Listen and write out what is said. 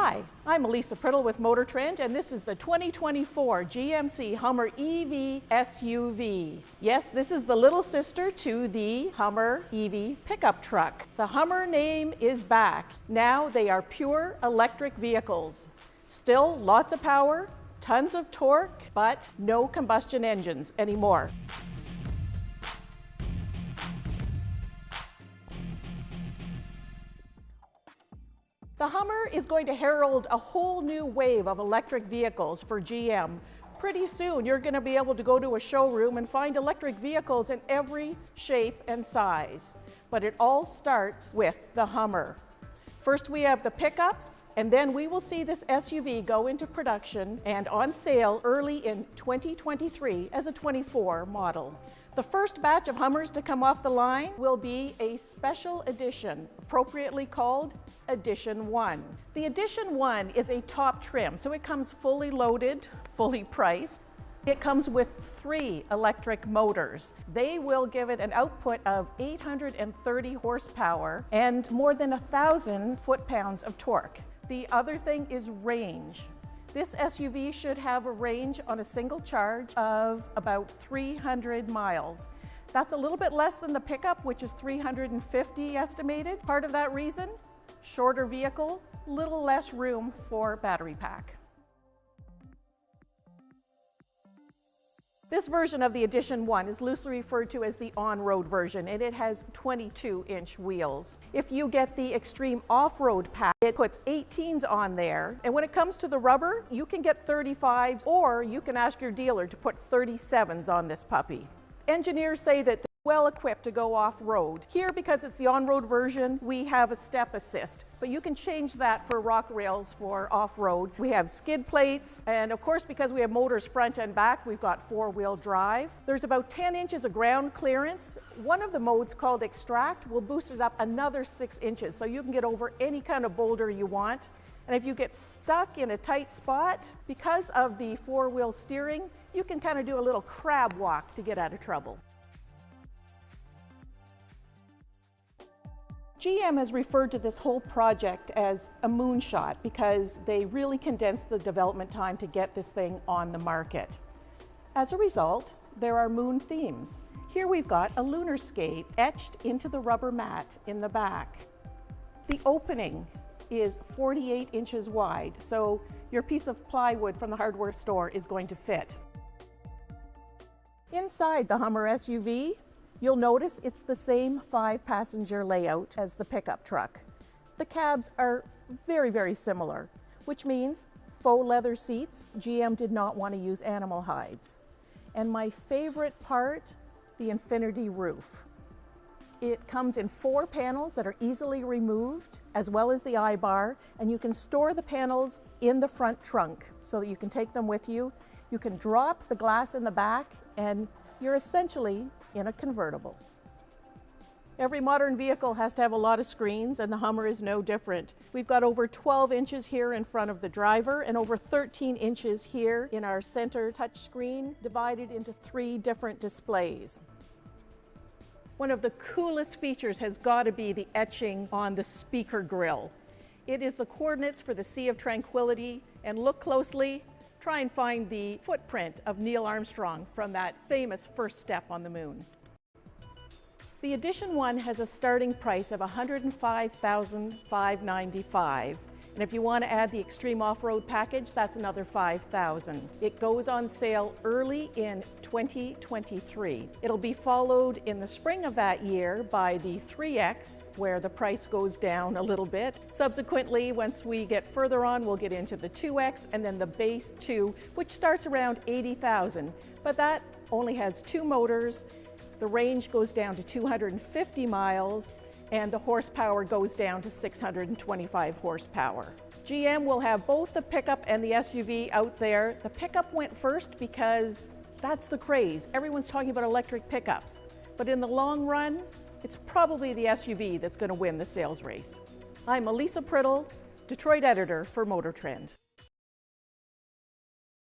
Hi, I'm Elisa Priddle with Motor Trend, and this is the 2024 GMC HUMMER EV SUV. Yes, this is the little sister to the HUMMER EV pickup truck. The HUMMER name is back. Now they are pure electric vehicles. Still lots of power, tons of torque, but no combustion engines anymore. The HUMMER is going to herald a whole new wave of electric vehicles for GM. Pretty soon you're going to be able to go to a showroom and find electric vehicles in every shape and size. But it all starts with the HUMMER. First we have the pickup, and then we will see this SUV go into production and on sale early in 2023 as a 24 model. The first batch of HUMMERs to come off the line will be a special edition, appropriately called Edition 1. The Edition 1 is a top trim, so it comes fully loaded, fully priced. It comes with 3 electric motors. They will give it an output of 830 horsepower and more than 1,000 foot-pounds of torque. The other thing is range. This SUV should have a range on a single charge of about 300 miles. That's a little bit less than the pickup, which is 350 estimated. Part of that reason, shorter vehicle, little less room for battery pack. This version of the Edition 1 is loosely referred to as the on-road version, and it has 22-inch wheels. If you get the extreme off-road pack, it puts 18s on there, and when it comes to the rubber, you can get 35s, or you can ask your dealer to put 37s on this puppy. Engineers say that they're well equipped to go off-road. Here, because it's the on-road version, we have a step assist, but you can change that for rock rails for off-road. We have skid plates, and of course, because we have motors front and back, we've got 4-wheel drive. There's about 10 inches of ground clearance. One of the modes, called Extract, will boost it up another 6 inches, so you can get over any kind of boulder you want. And if you get stuck in a tight spot, because of the 4-wheel steering, you can kind of do a little crab walk to get out of trouble. GM has referred to this whole project as a moonshot because they really condensed the development time to get this thing on the market. As a result, there are moon themes. Here we've got a lunarscape etched into the rubber mat in the back. The opening is 48 inches wide, so your piece of plywood from the hardware store is going to fit. Inside the HUMMER SUV, you'll notice it's the same 5-passenger layout as the pickup truck. The cabs are very, very similar, which means faux leather seats. GM did not want to use animal hides. And my favorite part, the infinity roof. It comes in 4 panels that are easily removed, as well as the I-bar, and you can store the panels in the front trunk so that you can take them with you. You can drop the glass in the back, and you're essentially in a convertible. Every modern vehicle has to have a lot of screens, and the HUMMER is no different. We've got over 12 inches here in front of the driver and over 13 inches here in our center touchscreen, divided into 3 different displays. One of the coolest features has got to be the etching on the speaker grille. It is the coordinates for the Sea of Tranquility, and look closely. Try and find the footprint of Neil Armstrong from that famous first step on the moon. The Edition 1 has a starting price of $105,595. And if you want to add the extreme off-road package, that's another $5,000. It goes on sale early in 2023. It'll be followed in the spring of that year by the 3X, where the price goes down a little bit. Subsequently, once we get further on, we'll get into the 2X and then the base 2, which starts around $80,000. But that only has 2 motors. The range goes down to 250 miles. And the horsepower goes down to 625 horsepower. GM will have both the pickup and the SUV out there. The pickup went first because that's the craze. Everyone's talking about electric pickups. But in the long run, it's probably the SUV that's going to win the sales race. I'm Elisa Priddle, Detroit editor for Motor Trend.